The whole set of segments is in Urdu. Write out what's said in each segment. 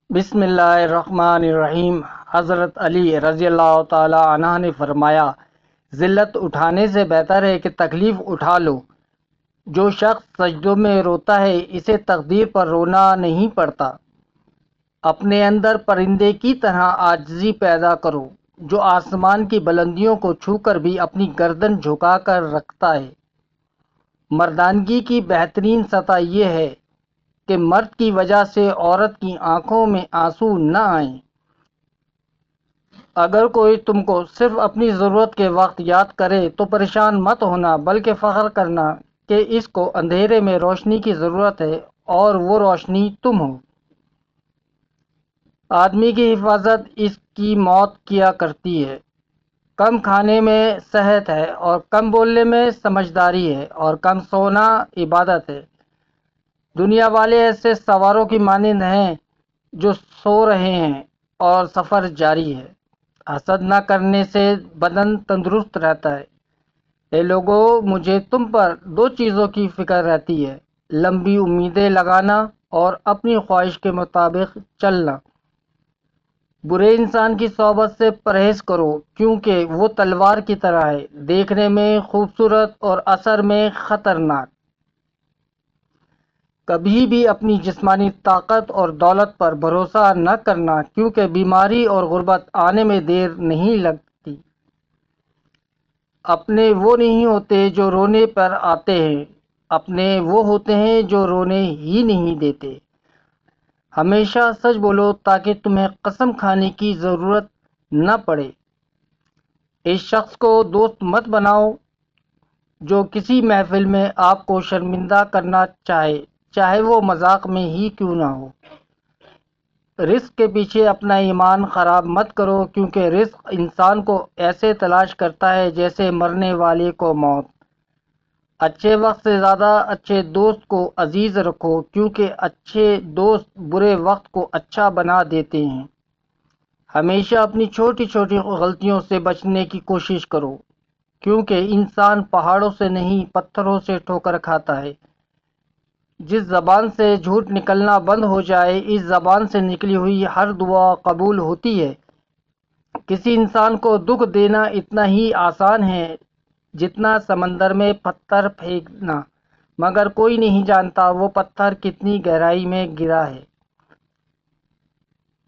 بسم اللہ الرحمن الرحیم۔ حضرت علی رضی اللہ تعالی عنہ نے فرمایا، ذلت اٹھانے سے بہتر ہے کہ تکلیف اٹھا لو۔ جو شخص سجدوں میں روتا ہے اسے تقدیر پر رونا نہیں پڑتا۔ اپنے اندر پرندے کی طرح عاجزی پیدا کرو جو آسمان کی بلندیوں کو چھو کر بھی اپنی گردن جھکا کر رکھتا ہے۔ مردانگی کی بہترین سطح یہ ہے کہ مرد کی وجہ سے عورت کی آنکھوں میں آنسو نہ آئیں۔ اگر کوئی تم کو صرف اپنی ضرورت کے وقت یاد کرے تو پریشان مت ہونا، بلکہ فخر کرنا کہ اس کو اندھیرے میں روشنی کی ضرورت ہے اور وہ روشنی تم ہو۔ آدمی کی حفاظت اس کی موت کیا کرتی ہے۔ کم کھانے میں صحت ہے اور کم بولنے میں سمجھداری ہے اور کم سونا عبادت ہے۔ دنیا والے ایسے سواروں کی مانند ہیں جو سو رہے ہیں اور سفر جاری ہے۔ حسد نہ کرنے سے بدن تندرست رہتا ہے۔ اے لوگو، مجھے تم پر دو چیزوں کی فکر رہتی ہے: لمبی امیدیں لگانا اور اپنی خواہش کے مطابق چلنا۔ برے انسان کی صحبت سے پرہیز کرو کیونکہ وہ تلوار کی طرح ہے، دیکھنے میں خوبصورت اور اثر میں خطرناک۔ کبھی بھی اپنی جسمانی طاقت اور دولت پر بھروسہ نہ کرنا کیونکہ بیماری اور غربت آنے میں دیر نہیں لگتی۔ اپنے وہ نہیں ہوتے جو رونے پر آتے ہیں، اپنے وہ ہوتے ہیں جو رونے ہی نہیں دیتے۔ ہمیشہ سچ بولو تاکہ تمہیں قسم کھانے کی ضرورت نہ پڑے۔ اس شخص کو دوست مت بناؤ جو کسی محفل میں آپ کو شرمندہ کرنا چاہے وہ مذاق میں ہی کیوں نہ ہو۔ رزق کے پیچھے اپنا ایمان خراب مت کرو کیونکہ رزق انسان کو ایسے تلاش کرتا ہے جیسے مرنے والے کو موت۔ اچھے وقت سے زیادہ اچھے دوست کو عزیز رکھو کیونکہ اچھے دوست برے وقت کو اچھا بنا دیتے ہیں۔ ہمیشہ اپنی چھوٹی چھوٹی غلطیوں سے بچنے کی کوشش کرو کیونکہ انسان پہاڑوں سے نہیں پتھروں سے ٹھوکر کھاتا ہے۔ جس زبان سے جھوٹ نکلنا بند ہو جائے، اس زبان سے نکلی ہوئی ہر دعا قبول ہوتی ہے۔ کسی انسان کو دکھ دینا اتنا ہی آسان ہے جتنا سمندر میں پتھر پھینکنا، مگر کوئی نہیں جانتا وہ پتھر کتنی گہرائی میں گرا ہے۔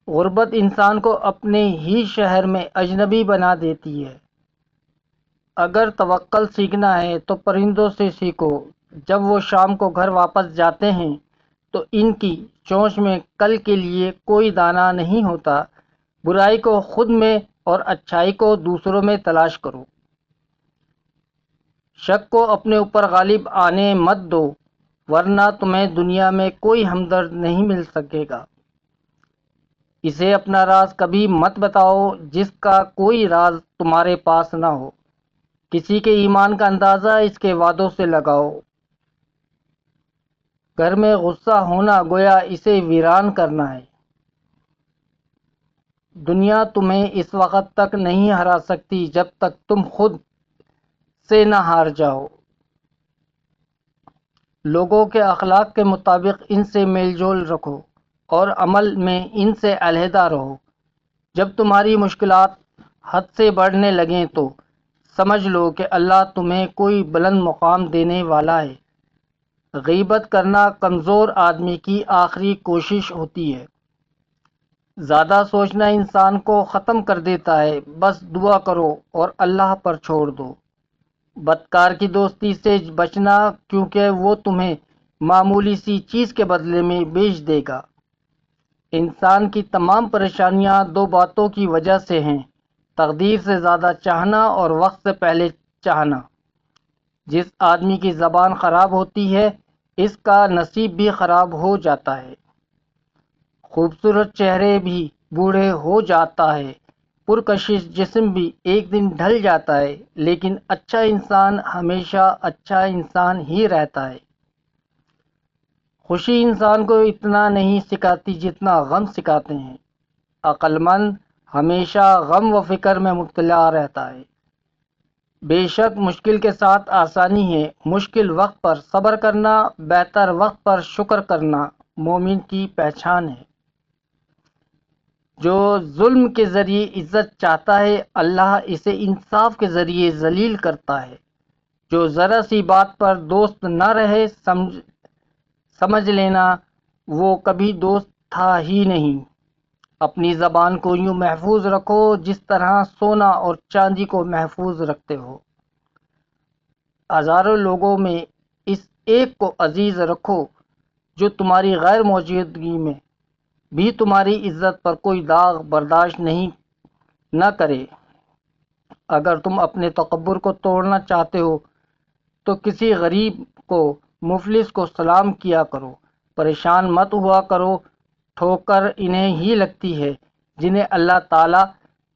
غربت انسان کو اپنے ہی شہر میں اجنبی بنا دیتی ہے۔ اگر توکل سیکھنا ہے تو پرندوں سے سیکھو۔ جب وہ شام کو گھر واپس جاتے ہیں تو ان کی چونچ میں کل کے لیے کوئی دانہ نہیں ہوتا۔ برائی کو خود میں اور اچھائی کو دوسروں میں تلاش کرو۔ شک کو اپنے اوپر غالب آنے مت دو ورنہ تمہیں دنیا میں کوئی ہمدرد نہیں مل سکے گا۔ اسے اپنا راز کبھی مت بتاؤ جس کا کوئی راز تمہارے پاس نہ ہو۔ کسی کے ایمان کا اندازہ اس کے وعدوں سے لگاؤ۔ گھر میں غصہ ہونا گویا اسے ویران کرنا ہے۔ دنیا تمہیں اس وقت تک نہیں ہرا سکتی جب تک تم خود سے نہ ہار جاؤ۔ لوگوں کے اخلاق کے مطابق ان سے میل جول رکھو اور عمل میں ان سے علیحدہ رہو۔ جب تمہاری مشکلات حد سے بڑھنے لگیں تو سمجھ لو کہ اللہ تمہیں کوئی بلند مقام دینے والا ہے۔ غیبت کرنا کمزور آدمی کی آخری کوشش ہوتی ہے۔ زیادہ سوچنا انسان کو ختم کر دیتا ہے۔ بس دعا کرو اور اللہ پر چھوڑ دو۔ بدکار کی دوستی سے بچنا کیونکہ وہ تمہیں معمولی سی چیز کے بدلے میں بیچ دے گا۔ انسان کی تمام پریشانیاں دو باتوں کی وجہ سے ہیں: تقدیر سے زیادہ چاہنا اور وقت سے پہلے چاہنا۔ جس آدمی کی زبان خراب ہوتی ہے اس کا نصیب بھی خراب ہو جاتا ہے۔ خوبصورت چہرے بھی بوڑھے ہو جاتا ہے، پرکشش جسم بھی ایک دن ڈھل جاتا ہے، لیکن اچھا انسان ہمیشہ اچھا انسان ہی رہتا ہے۔ خوشی انسان کو اتنا نہیں سکھاتی جتنا غم سکھاتے ہیں۔ عقل مند ہمیشہ غم و فکر میں مبتلا رہتا ہے۔ بے شک مشکل کے ساتھ آسانی ہے۔ مشکل وقت پر صبر کرنا، بہتر وقت پر شکر کرنا مومن کی پہچان ہے۔ جو ظلم کے ذریعے عزت چاہتا ہے اللہ اسے انصاف کے ذریعے ذلیل کرتا ہے۔ جو ذرا سی بات پر دوست نہ رہے سمجھ لینا وہ کبھی دوست تھا ہی نہیں۔ اپنی زبان کو یوں محفوظ رکھو جس طرح سونا اور چاندی کو محفوظ رکھتے ہو۔ ہزاروں لوگوں میں اس ایک کو عزیز رکھو جو تمہاری غیر موجودگی میں بھی تمہاری عزت پر کوئی داغ برداشت نہ کرے۔ اگر تم اپنے تکبر کو توڑنا چاہتے ہو تو کسی غریب کو مفلس کو سلام کیا کرو۔ پریشان مت ہوا کرو، ٹھوکر انہیں ہی لگتی ہے جنہیں اللہ تعالیٰ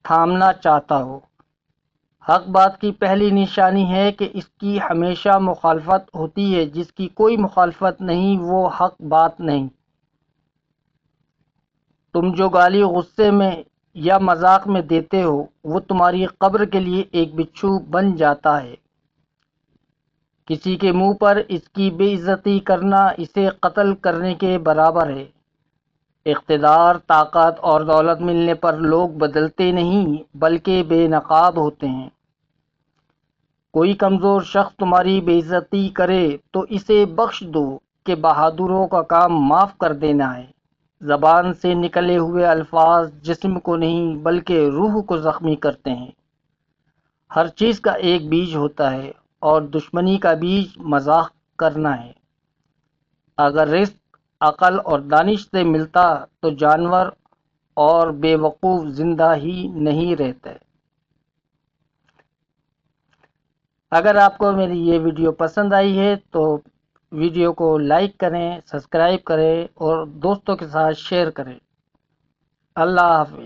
تھامنا چاہتا ہو۔ حق بات کی پہلی نشانی ہے کہ اس کی ہمیشہ مخالفت ہوتی ہے، جس کی کوئی مخالفت نہیں وہ حق بات نہیں۔ تم جو گالی غصے میں یا مذاق میں دیتے ہو وہ تمہاری قبر کے لیے ایک بچھو بن جاتا ہے۔ کسی کے منہ پر اس کی بے عزتی کرنا اسے قتل کرنے کے برابر ہے۔ اقتدار، طاقت اور دولت ملنے پر لوگ بدلتے نہیں بلکہ بے نقاب ہوتے ہیں۔ کوئی کمزور شخص تمہاری بے عزتی کرے تو اسے بخش دو کہ بہادروں کا کام معاف کر دینا ہے۔ زبان سے نکلے ہوئے الفاظ جسم کو نہیں بلکہ روح کو زخمی کرتے ہیں۔ ہر چیز کا ایک بیج ہوتا ہے اور دشمنی کا بیج مذاق کرنا ہے۔ اگر رزق عقل اور دانش سے ملتا تو جانور اور بے وقوف زندہ ہی نہیں رہتے۔ اگر آپ کو میری یہ ویڈیو پسند آئی ہے تو ویڈیو کو لائک کریں، سبسکرائب کریں اور دوستوں کے ساتھ شیئر کریں۔ اللہ حافظ۔